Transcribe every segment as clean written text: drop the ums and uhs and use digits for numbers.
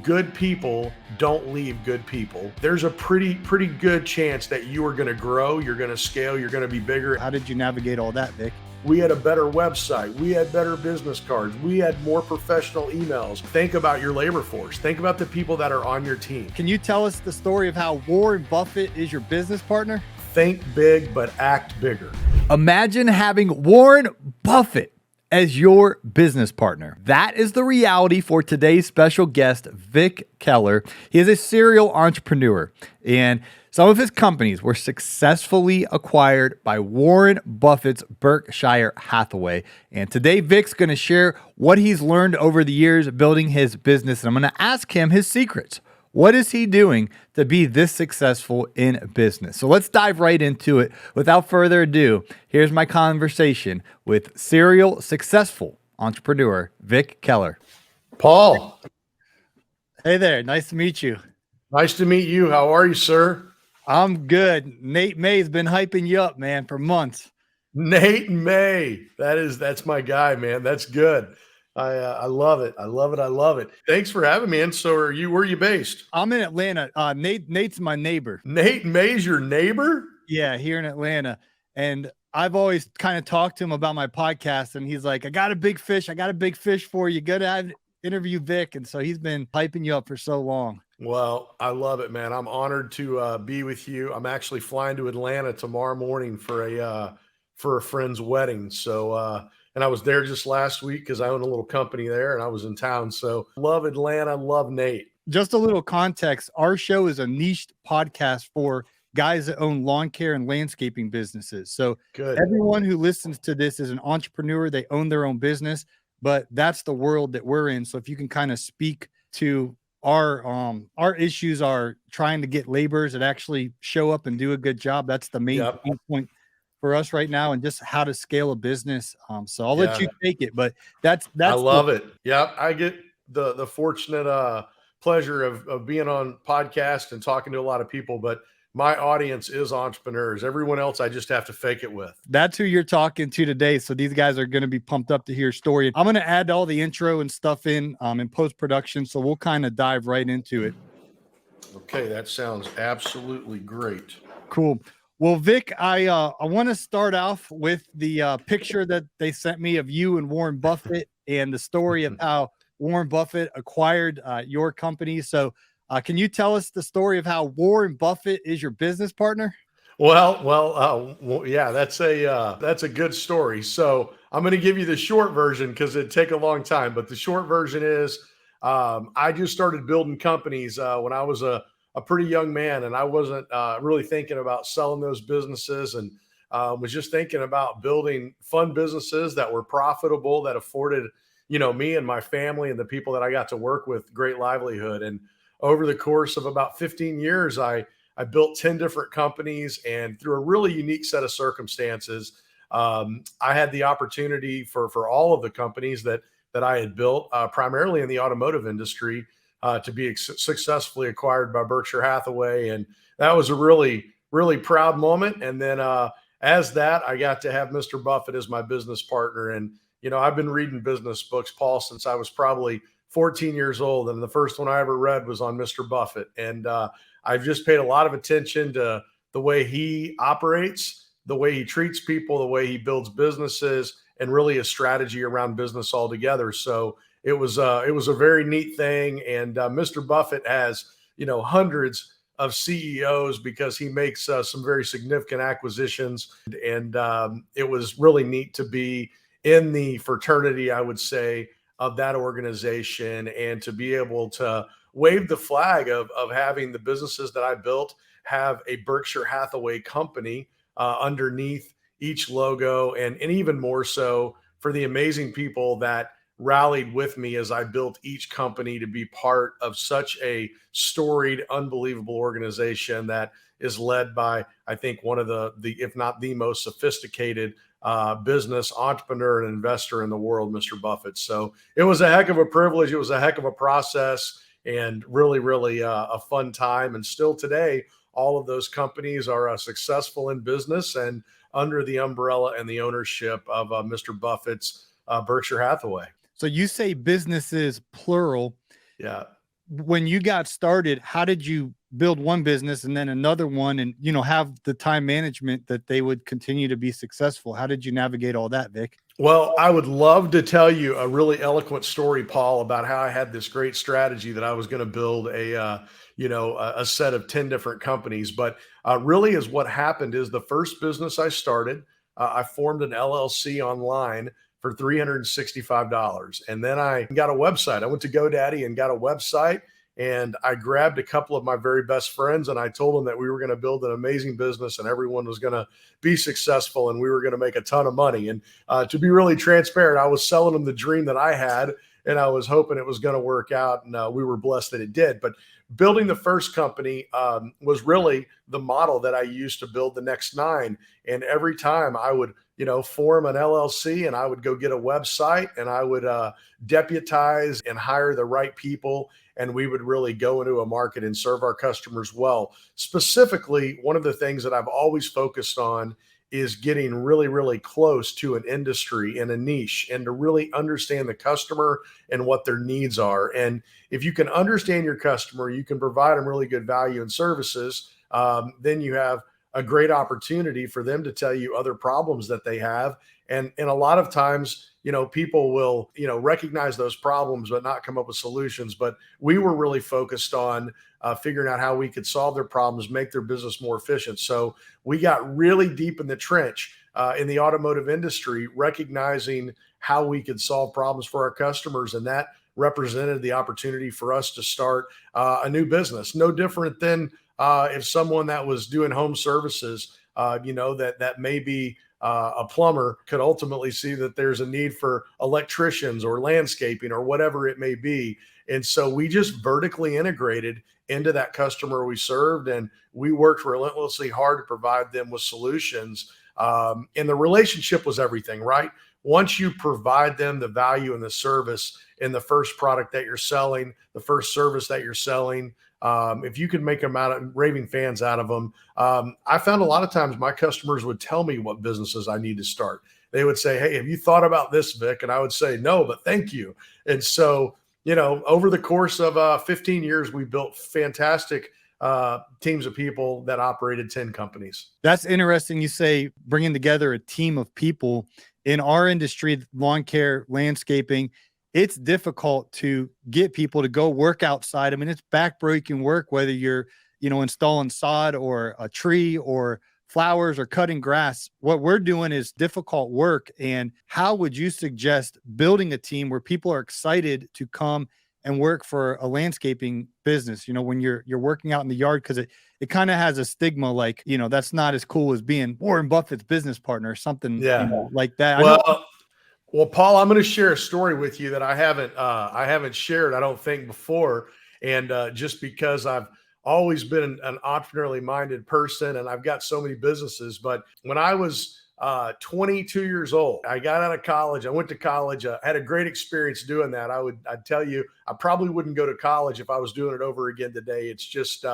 good people don't leave good people. There's a pretty good chance that you are going to grow, you're going to scale, you're going to be bigger. How did you navigate all that, Vic? We had a better website. We had better business cards. We had more professional emails. Think about your labor force. Think about the people that are on your team. Can you tell us the story of how Warren Buffett is your business partner? Think big, but act bigger. Imagine having Warren Buffett as your business partner. That is the reality for today's special guest, Vic Keller. He is a serial entrepreneur, and some of his companies were successfully acquired by Warren Buffett's Berkshire Hathaway. And today, Vic's going to share what he's learned over the years building his business. And I'm going to ask him his secrets. What is he doing to be this successful in business? So let's dive right into it. Without further ado, here's my conversation with serial successful entrepreneur, Vic Keller. Paul. Hey there. Nice to meet you. Nice to meet you. How are you, sir? I'm good. Nate May's been hyping you up, man, for months. Nate May. That's my guy, man. That's good. I love it. I love it. Thanks for having me. And so where are you based? I'm in Atlanta. Nate's my neighbor. Nate May's your neighbor? Yeah, here in Atlanta. And I've always kind of talked to him about my podcast, and he's like, I got a big fish for you. Go to interview Vic. And so he's been hyping you up for so long. Well, I love it, man. I'm honored to be with you. I'm actually flying to Atlanta tomorrow morning for a friend's wedding. So, and I was there just last week because I own a little company there and I was in town. So love Atlanta, love Nate. Just a little context. Our show is a niche podcast for guys that own lawn care and landscaping businesses. So good. Everyone who listens to this is an entrepreneur. They own their own business, but that's the world that we're in. So if you can kind of speak to our issues are trying to get laborers that actually show up and do a good job. That's the main point for us right now, and just how to scale a business. So I'll let you take it, but that's I love it. Yeah, I get the fortunate pleasure of being on podcast and talking to a lot of people, but my audience is entrepreneurs. Everyone else, I just have to fake it with. That's who you're talking to today. So these guys are going to be pumped up to hear your story. I'm going to add all the intro and stuff in post-production. So we'll kind of dive right into it. Okay. That sounds absolutely great. Cool. Well, Vic, I want to start off with the picture that they sent me of you and Warren Buffett and the story of how Warren Buffett acquired your company. So can you tell us the story of how Warren Buffett is your business partner? Well, yeah, that's a good story. So I'm going to give you the short version because it'd take a long time. But the short version is I just started building companies when I was a pretty young man, and I wasn't really thinking about selling those businesses, and was just thinking about building fun businesses that were profitable, that afforded, me and my family and the people that I got to work with great livelihood. And over the course of about 15 years, I built 10 different companies, and through a really unique set of circumstances, I had the opportunity for all of the companies that I had built, primarily in the automotive industry, to be successfully acquired by Berkshire Hathaway. And that was a really, really proud moment. And then as that, I got to have Mr. Buffett as my business partner. And, I've been reading business books, Paul, since I was probably 14 years old. And the first one I ever read was on Mr. Buffett. And I've just paid a lot of attention to the way he operates, the way he treats people, the way he builds businesses, and really a strategy around business altogether. So it was a very neat thing. And Mr. Buffett has, hundreds of CEOs because he makes some very significant acquisitions. And it was really neat to be in the fraternity, I would say, of that organization, and to be able to wave the flag of having the businesses that I built have a Berkshire Hathaway company underneath each logo, and even more so for the amazing people that rallied with me as I built each company to be part of such a storied, unbelievable organization that is led by, I think, one of the if not the most sophisticated business entrepreneur and investor in the world, Mr. Buffett. So it was a heck of a privilege. It was a heck of a process, and really, really a fun time. And still today, all of those companies are successful in business and under the umbrella and the ownership of Mr. Buffett's Berkshire Hathaway. So you say businesses plural. Yeah. when you got started, how did you build one business and then another one and, have the time management that they would continue to be successful? How did you navigate all that, Vic? Well, I would love to tell you a really eloquent story, Paul, about how I had this great strategy that I was going to build a set of 10 different companies. But really is what happened is the first business I started, I formed an LLC online for $365. And then I got a website. I went to GoDaddy and got a website, and I grabbed a couple of my very best friends and I told them that we were going to build an amazing business and everyone was going to be successful and we were going to make a ton of money. And to be really transparent, I was selling them the dream that I had and I was hoping it was going to work out. And we were blessed that it did. But building the first company was really the model that I used to build the next 9. And every time I would, form an LLC and I would go get a website and I would deputize and hire the right people. And we would really go into a market and serve our customers well. Specifically, one of the things that I've always focused on is getting really, really close to an industry and a niche and to really understand the customer and what their needs are. And if you can understand your customer, you can provide them really good value and services, then you have a great opportunity for them to tell you other problems that they have. And a lot of times, people will, recognize those problems, but not come up with solutions. But we were really focused on figuring out how we could solve their problems, make their business more efficient. So we got really deep in the trench in the automotive industry, recognizing how we could solve problems for our customers. And that represented the opportunity for us to start a new business. No different than if someone that was doing home services, that may be a plumber could ultimately see that there's a need for electricians or landscaping or whatever it may be. And so we just vertically integrated into that customer we served, and we worked relentlessly hard to provide them with solutions. And the relationship was everything, right? Once you provide them the value and the service in the first product that you're selling, the first service that you're selling, if you can make them out of raving fans out of them, I found a lot of times my customers would tell me what businesses I need to start. They would say, "Hey, have you thought about this, Vic?" And I would say, "No, but thank you." And so, over the course of 15 years, we built fantastic teams of people that operated 10 companies. That's interesting. You say bringing together a team of people. In our industry, lawn care, landscaping, it's difficult to get people to go work outside. I mean, it's backbreaking work, whether you're, installing sod or a tree or flowers or cutting grass. What we're doing is difficult work. And how would you suggest building a team where people are excited to come and work for a landscaping business, when you're working out in the yard? Because it kind of has a stigma, like, that's not as cool as being Warren Buffett's business partner or something, like that. Well, Paul, I'm going to share a story with you that I haven't shared, I don't think, before. And just because I've always been an entrepreneurially minded person and I've got so many businesses, but when I was 22 years old, I got out of college. I went to college. Had a great experience doing that. I'd tell you, I probably wouldn't go to college if I was doing it over again today. It's just,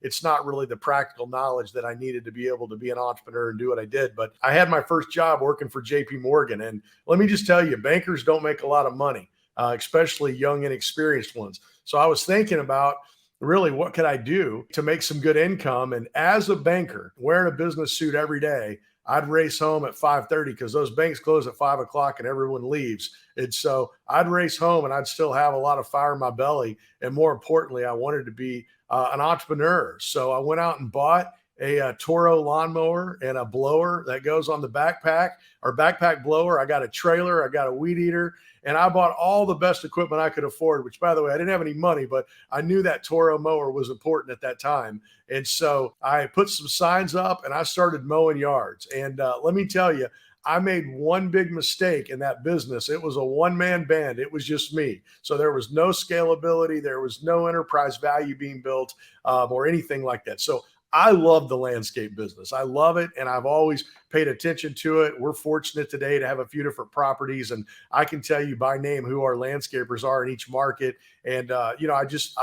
it's not really the practical knowledge that I needed to be able to be an entrepreneur and do what I did. But I had my first job working for JP Morgan. And let me just tell you, bankers don't make a lot of money, especially young and experienced ones. So I was thinking about, really, what could I do to make some good income? And as a banker, wearing a business suit every day, I'd race home at 5:30 because those banks close at 5 o'clock and everyone leaves. And so I'd race home and I'd still have a lot of fire in my belly. And more importantly, I wanted to be an entrepreneur. So I went out and bought a Toro lawnmower and a blower that goes on the backpack, or backpack blower. I got a trailer, I got a weed eater, and I bought all the best equipment I could afford, which, by the way, I didn't have any money, but I knew that Toro mower was important at that time. And so I put some signs up and I started mowing yards. And let me tell you, I made one big mistake in that business. It was a one-man band. It was just me. So there was no scalability. There was no enterprise value being built or anything like that. So I love the landscape business. I love it. And I've always paid attention to it. We're fortunate today to have a few different properties. And I can tell you by name who our landscapers are in each market. And, I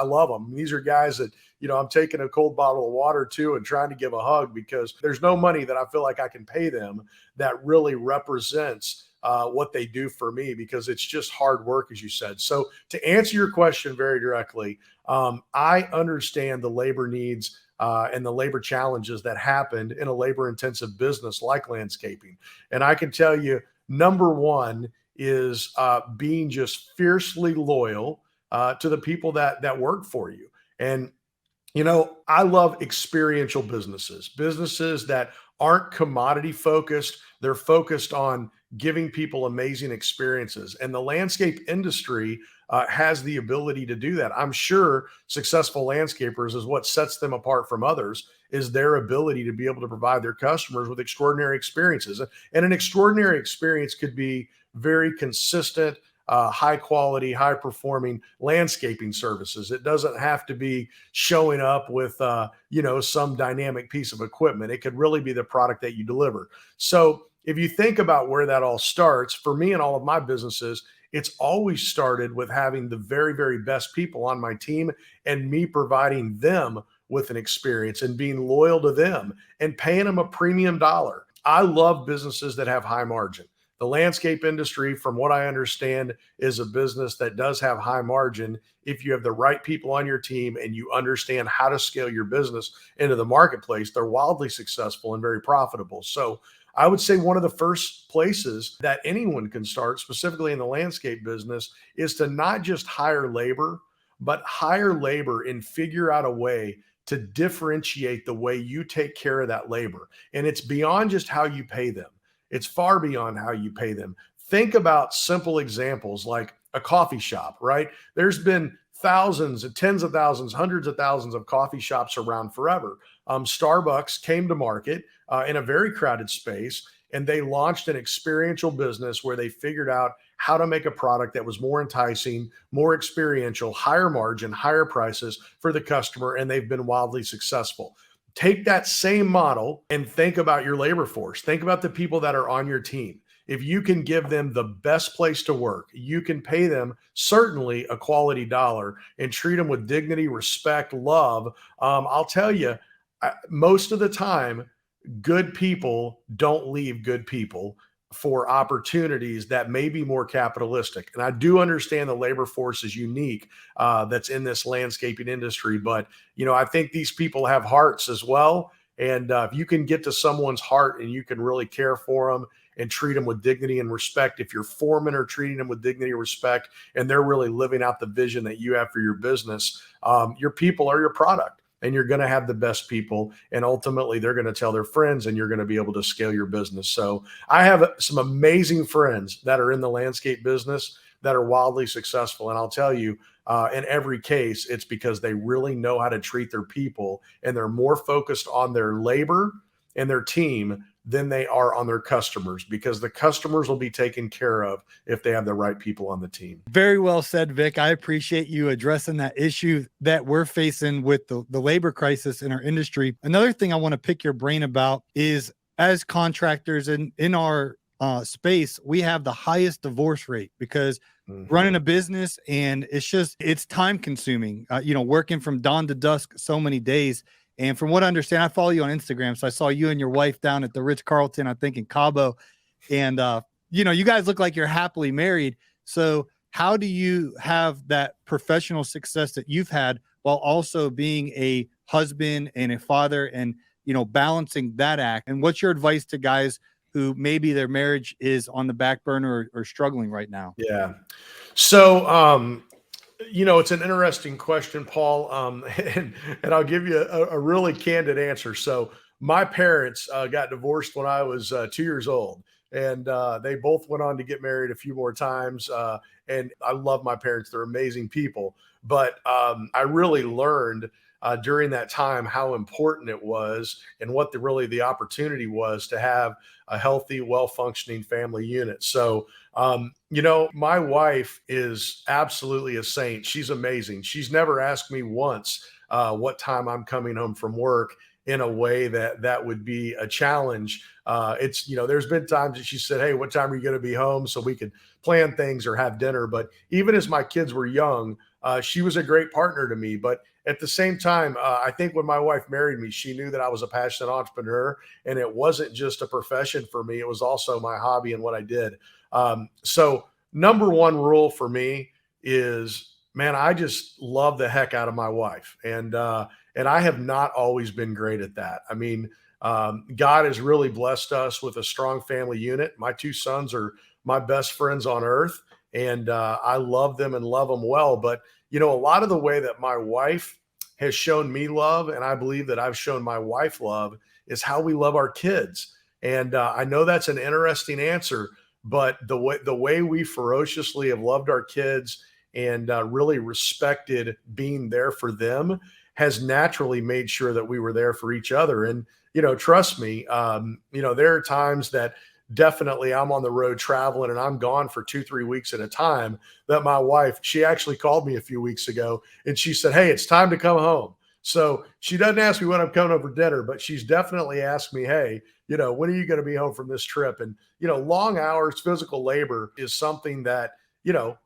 love them. These are guys that, I'm taking a cold bottle of water to and trying to give a hug, because there's no money that I feel like I can pay them that really represents what they do for me, because it's just hard work, as you said. So to answer your question very directly, I understand the labor needs and the labor challenges that happened in a labor intensive business like landscaping. And I can tell you, number one is being just fiercely loyal to the people that work for you. And I love experiential businesses that aren't commodity focused. They're focused on giving people amazing experiences. And the landscape industry has the ability to do that. I'm sure successful landscapers is what sets them apart from others, is their ability to be able to provide their customers with extraordinary experiences. And an extraordinary experience could be very consistent, high quality, high performing landscaping services. It doesn't have to be showing up with, some dynamic piece of equipment. It could really be the product that you deliver. So if you think about where that all starts, for me and all of my businesses, it's always started with having the very, very best people on my team and me providing them with an experience and being loyal to them and paying them a premium dollar. I love businesses that have high margin. The landscape industry, from what I understand, is a business that does have high margin if you have the right people on your team and you understand how to scale your business into the marketplace. They're wildly successful and very profitable. So I would say one of the first places that anyone can start, specifically in the landscape business, is to not just hire labor, but hire labor and figure out a way to differentiate the way you take care of that labor. And it's beyond just how you pay them. It's far beyond how you pay them. Think about simple examples like a coffee shop, right? There's been thousands and tens of thousands, hundreds of thousands of coffee shops around forever. Starbucks came to market in a very crowded space, and they launched an experiential business where they figured out how to make a product that was more enticing, more experiential, higher margin, higher prices for the customer, and they've been wildly successful. Take that same model and think about your labor force. Think about the people that are on your team. If you can give them the best place to work, you can pay them certainly a quality dollar and treat them with dignity, respect, love. I'll tell you, most of the time, good people don't leave good people for opportunities that may be more capitalistic. And I do understand the labor force is unique that's in this landscaping industry, but I think these people have hearts as well. And if you can get to someone's heart and you can really care for them and treat them with dignity and respect, if your foremen are treating them with dignity and respect, and they're really living out the vision that you have for your business, your people are your product. And you're going to have the best people, and ultimately they're going to tell their friends, and you're going to be able to scale your business. So I have some amazing friends that are in the landscape business that are wildly successful. And I'll tell you, in every case, it's because they really know how to treat their people, and they're more focused on their labor and their team than they are on their customers, because the customers will be taken care of if they have the right people on the team. Very well said, Vic. I appreciate you addressing that issue that we're facing with the labor crisis in our industry. Another thing I want to pick your brain about is, as contractors in our space, we have the highest divorce rate because running a business, and it's time consuming, working from dawn to dusk so many days. And from what I understand, I follow you on Instagram. So I saw you and your wife down at the Ritz-Carlton, I think in Cabo. And, you guys look like you're happily married. So how do you have that professional success that you've had while also being a husband and a father and, balancing that act? And what's your advice to guys who maybe their marriage is on the back burner or struggling right now? Yeah. So, it's an interesting question, Paul, and I'll give you a really candid answer. So my parents got divorced when I was 2 years old, and they both went on to get married a few more times. And I love my parents; they're amazing people. But I really learned during that time how important it was and what the opportunity was to have a healthy, well-functioning family unit. So, my wife is absolutely a saint. She's amazing. She's never asked me once what time I'm coming home from work in a way that would be a challenge. There's been times that she said, "Hey, what time are you going to be home?" so we could plan things or have dinner. But even as my kids were young, she was a great partner to me. But at the same time, I think when my wife married me, she knew that I was a passionate entrepreneur, and it wasn't just a profession for me. It was also my hobby and what I did. So number one rule for me is, man, I just love the heck out of my wife. And I have not always been great at that. I mean, God has really blessed us with a strong family unit. My two sons are my best friends on earth, and I love them and love them well. But, a lot of the way that my wife has shown me love, and I believe that I've shown my wife love, is how we love our kids. And I know that's an interesting answer, but the way we ferociously have loved our kids and really respected being there for them has naturally made sure that we were there for each other. And, trust me, there are times that definitely I'm on the road traveling and I'm gone for 2-3 weeks at a time, that my wife, she actually called me a few weeks ago and she said, "Hey, it's time to come home." So she doesn't ask me when I'm coming over dinner, but she's definitely asked me, "Hey, when are you going to be home from this trip?" And, long hours, physical labor is something that,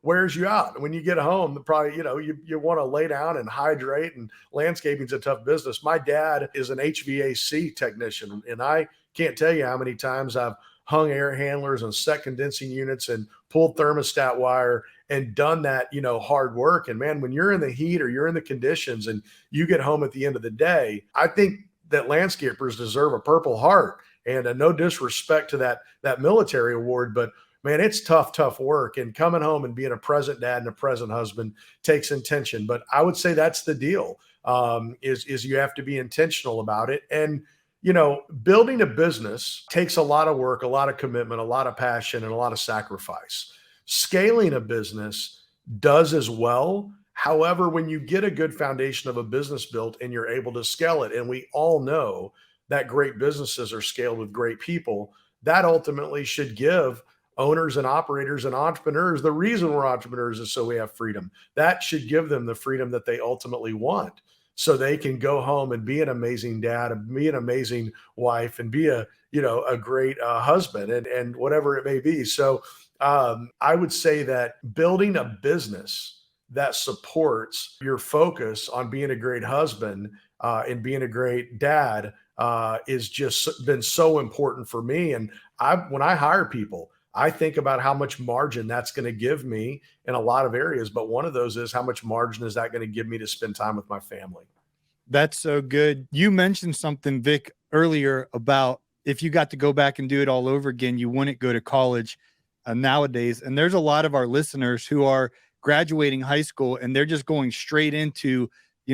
wears you out. And when you get home, probably, you want to lay down and hydrate, and landscaping is a tough business. My dad is an HVAC technician, and I can't tell you how many times I've hung air handlers and set condensing units and pulled thermostat wire and done that, hard work. And man, when you're in the heat or you're in the conditions and you get home at the end of the day, I think that landscapers deserve a Purple Heart. And no disrespect to that military award, but man, it's tough work. And coming home and being a present dad and a present husband takes intention. But I would say that's the deal, is you have to be intentional about it. And building a business takes a lot of work, a lot of commitment, a lot of passion, and a lot of sacrifice. Scaling a business does as well. However, when you get a good foundation of a business built and you're able to scale it, and we all know that great businesses are scaled with great people, that ultimately should give owners and operators and entrepreneurs — the reason we're entrepreneurs is so we have freedom — that should give them the freedom that they ultimately want, so they can go home and be an amazing dad, and be an amazing wife, and be a great husband, and whatever it may be. So I would say that building a business that supports your focus on being a great husband and being a great dad is just been so important for me. And when I hire people, I think about how much margin that's going to give me in a lot of areas. But one of those is, how much margin is that going to give me to spend time with my family? That's so good. You mentioned something, Vic, earlier about if you got to go back and do it all over again, you wouldn't go to college nowadays. And there's a lot of our listeners who are graduating high school and they're just going straight into,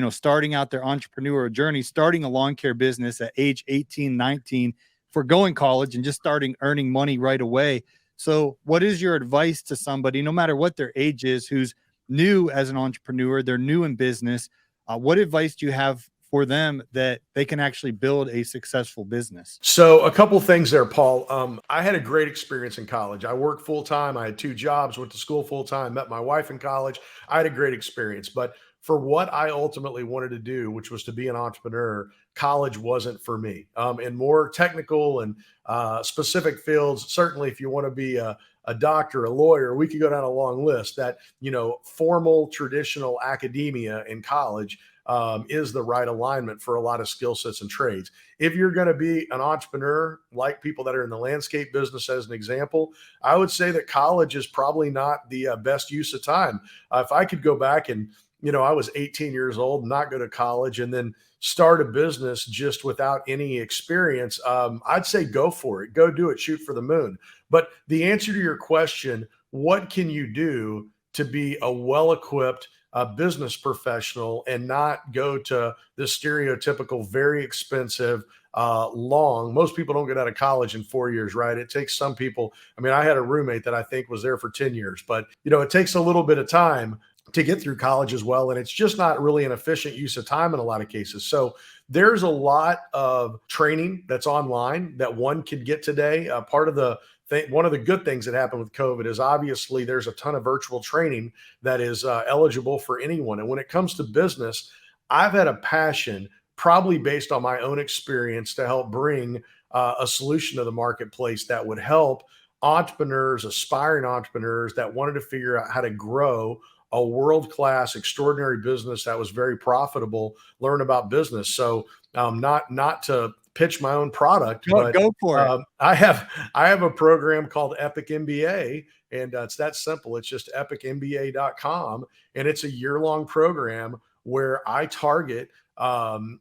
starting out their entrepreneurial journey, starting a lawn care business at age 18, 19, forgoing college and just starting earning money right away. So what is your advice to somebody, no matter what their age is, who's new as an entrepreneur, they're new in business? What advice do you have for them that they can actually build a successful business? So a couple things there, Paul. I had a great experience in college. I worked full time. I had 2 jobs, went to school full time, met my wife in college. I had a great experience. But for what I ultimately wanted to do, which was to be an entrepreneur, college wasn't for me. In more technical and specific fields, certainly if you want to be a doctor, a lawyer, we could go down a long list. That, formal traditional academia in college is the right alignment for a lot of skill sets and trades. If you're going to be an entrepreneur, like people that are in the landscape business, as an example, I would say that college is probably not the best use of time. If I could go back and, I was 18 years old, not go to college, and then start a business just without any experience, I'd say go for it, go do it, shoot for the moon. But the answer to your question, what can you do to be a well-equipped business professional and not go to the stereotypical, very expensive, most people don't get out of college in 4 years, right? It takes some people. I mean, I had a roommate that I think was there for 10 years, but it takes a little bit of time to get through college as well. And it's just not really an efficient use of time in a lot of cases. So there's a lot of training that's online that one can get today. One of the good things that happened with COVID is, obviously, there's a ton of virtual training that is eligible for anyone. And when it comes to business, I've had a passion, probably based on my own experience, to help bring a solution to the marketplace that would help entrepreneurs, aspiring entrepreneurs that wanted to figure out how to grow a world-class, extraordinary business that was very profitable, learn about business. So not to pitch my own product, Go, but go for it. I have a program called Epic MBA, and it's that simple. It's just epicmba.com, and it's a year-long program where I target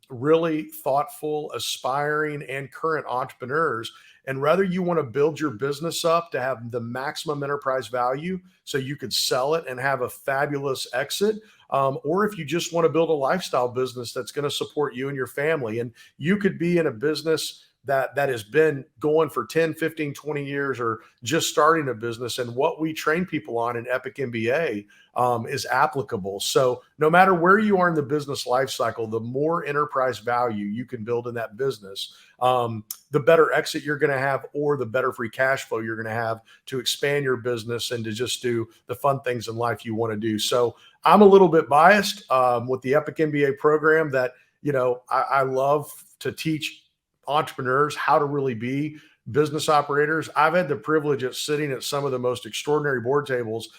really thoughtful, aspiring, and current entrepreneurs. And whether you want to build your business up to have the maximum enterprise value so you could sell it and have a fabulous exit, or if you just want to build a lifestyle business that's going to support you and your family. And you could be in a business that has been going for 10, 15, 20 years, or just starting a business. And what we train people on in Epic MBA is applicable. So no matter where you are in the business life cycle, the more enterprise value you can build in that business, the better exit you're going to have, or the better free cash flow you're going to have to expand your business and to just do the fun things in life you want to do. So I'm a little bit biased with the Epic MBA program that, I love to teach entrepreneurs how to really be business operators. I've had the privilege of sitting at some of the most extraordinary board tables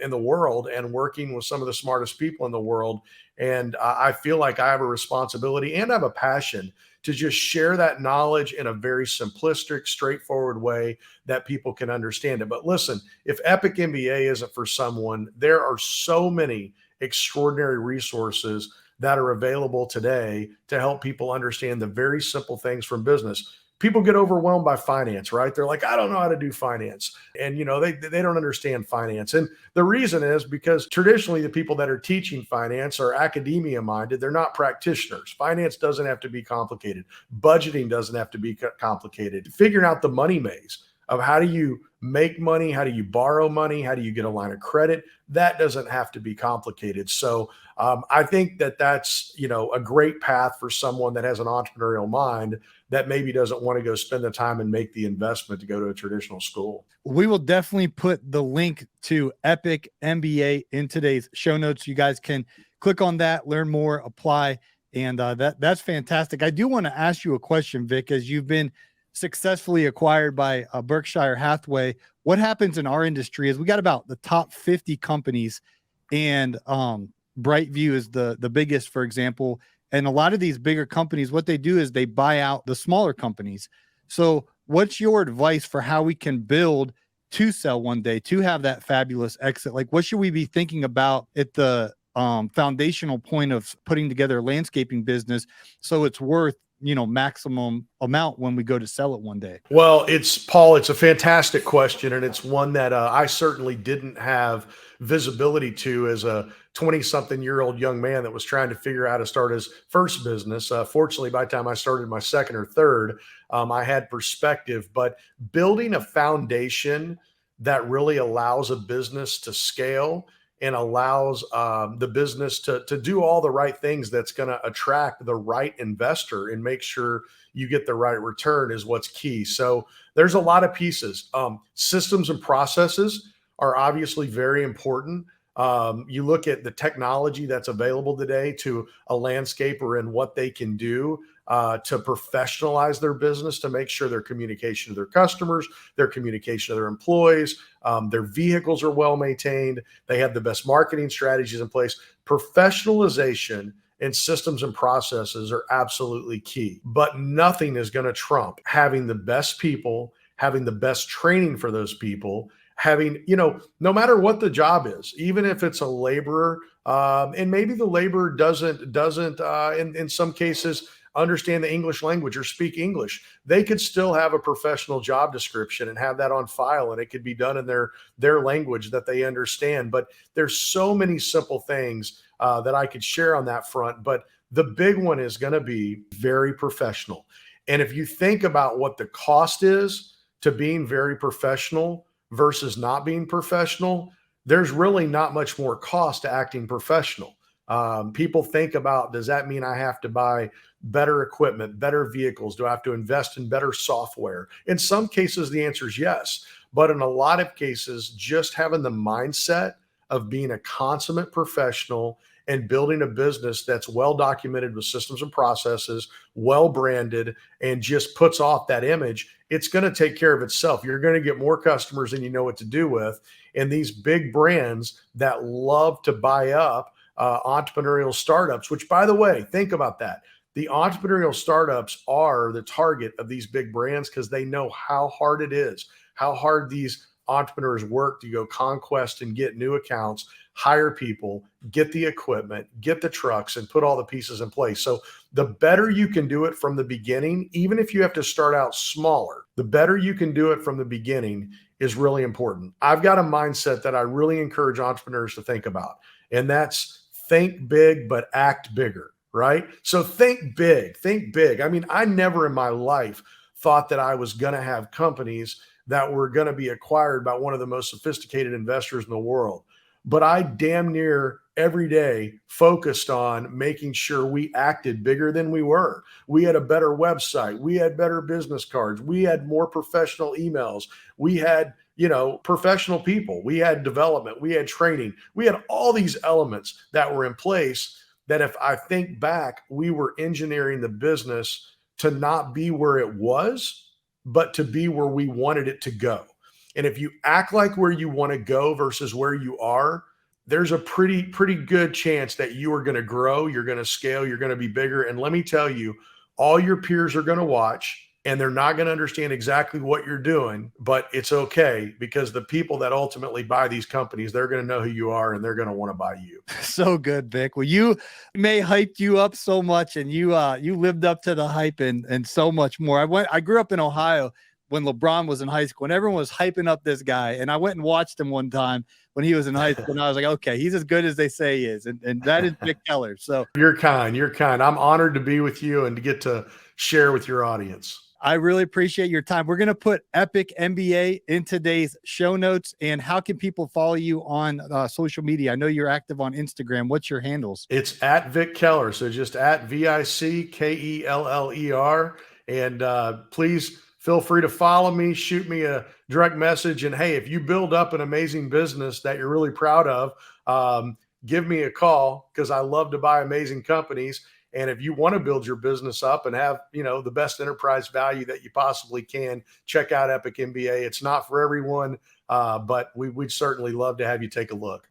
in the world and working with some of the smartest people in the world. And I feel like I have a responsibility and I have a passion to just share that knowledge in a very simplistic, straightforward way that people can understand it. But listen, if Epic MBA isn't for someone, there are so many extraordinary resources that are available today to help people understand the very simple things from business. People get overwhelmed by finance, right? They're like, I don't know how to do finance. And, they don't understand finance. And the reason is because traditionally the people that are teaching finance are academia minded. They're not practitioners. Finance doesn't have to be complicated. Budgeting doesn't have to be complicated. Figuring out the money maze of how do you make money? How do you borrow money? How do you get a line of credit? That doesn't have to be complicated. So I think that's, a great path for someone that has an entrepreneurial mind that maybe doesn't want to go spend the time and make the investment to go to a traditional school. We will definitely put the link to Epic MBA in today's show notes. You guys can click on that, learn more, apply. And that's fantastic. I do want to ask you a question, Vic, as you've been successfully acquired by Berkshire Hathaway. What happens in our industry is we got about the top 50 companies, and Brightview is the biggest, for example. And a lot of these bigger companies, what they do is they buy out the smaller companies. So what's your advice for how we can build to sell one day, to have that fabulous exit? Like, what should we be thinking about at the foundational point of putting together a landscaping business so it's worth maximum amount when we go to sell it one day? Well, Paul, it's a fantastic question. And it's one that I certainly didn't have visibility to as a 20-something-year-old young man that was trying to figure out how to start his first business. Fortunately, by the time I started my second or third, I had perspective. But building a foundation that really allows a business to scale and allows the business to do all the right things that's going to attract the right investor and make sure you get the right return is what's key. So there's a lot of pieces. Systems and processes are obviously very important. You look at the technology that's available today to a landscaper and what they can do to professionalize their business, to make sure their communication to their customers, their communication to their employees, their vehicles are well maintained. They have the best marketing strategies in place. Professionalization and systems and processes are absolutely key, but nothing is going to trump having the best people, having the best training for those people, having, no matter what the job is, even if it's a laborer, and maybe the laborer doesn't in some cases understand the English language or speak English, they could still have a professional job description and have that on file, and it could be done in their language that they understand. But there's so many simple things that I could share on that front. But the big one is going to be very professional. And if you think about what the cost is to being very professional versus not being professional, there's really not much more cost to acting professional. People think about, does that mean I have to buy better equipment, better vehicles? Do I have to invest in better software? In some cases, the answer is yes. But in a lot of cases, just having the mindset of being a consummate professional and building a business that's well documented with systems and processes, well branded, and just puts off that image, it's going to take care of itself. You're going to get more customers than you know what to do with. And these big brands that love to buy up entrepreneurial startups, which, by the way, think about that. the entrepreneurial startups are the target of these big brands because they know how hard it is, how hard these entrepreneurs work to go conquest and get new accounts, hire people, get the equipment, get the trucks, and put all the pieces in place. So the better you can do it from the beginning, even if you have to start out smaller, the better you can do it from the beginning is really important. I've got a mindset that I really encourage entrepreneurs to think about, and that's think big, but act bigger, right? So think big, think big. I mean, I never in my life thought that I was going to have companies that were going to be acquired by one of the most sophisticated investors in the world. But I damn near every day focused on making sure we acted bigger than we were. We had a better website. We had better business cards. We had more professional emails. We had, professional people. We had development. We had training. We had all these elements that were in place that if I think back, we were engineering the business to not be where it was, but to be where we wanted it to go. And if you act like where you want to go versus where you are, there's a pretty good chance that you are going to grow, you're going to scale, you're going to be bigger. And let me tell you, all your peers are going to watch and they're not going to understand exactly what you're doing, but it's okay because the people that ultimately buy these companies, they're going to know who you are and they're going to want to buy you. So good, Vic. Well, you may hyped you up so much and you lived up to the hype and so much more. I grew up in Ohio when LeBron was in high school and everyone was hyping up this guy. And I went and watched him one time when he was in high school and I was like, okay, he's as good as they say he is. And that is Vic Keller. So you're kind. I'm honored to be with you and to get to share with your audience. I really appreciate your time. We're going to put Epic MBA in today's show notes. And how can people follow you on social media? I know you're active on Instagram. What's your handles? It's at Vic Keller. So just at VICKELLER. And please feel free to follow me, shoot me a direct message. And hey, if you build up an amazing business that you're really proud of, give me a call because I love to buy amazing companies. And if you want to build your business up and have, the best enterprise value that you possibly can, check out Epic MBA. It's not for everyone, but we'd certainly love to have you take a look.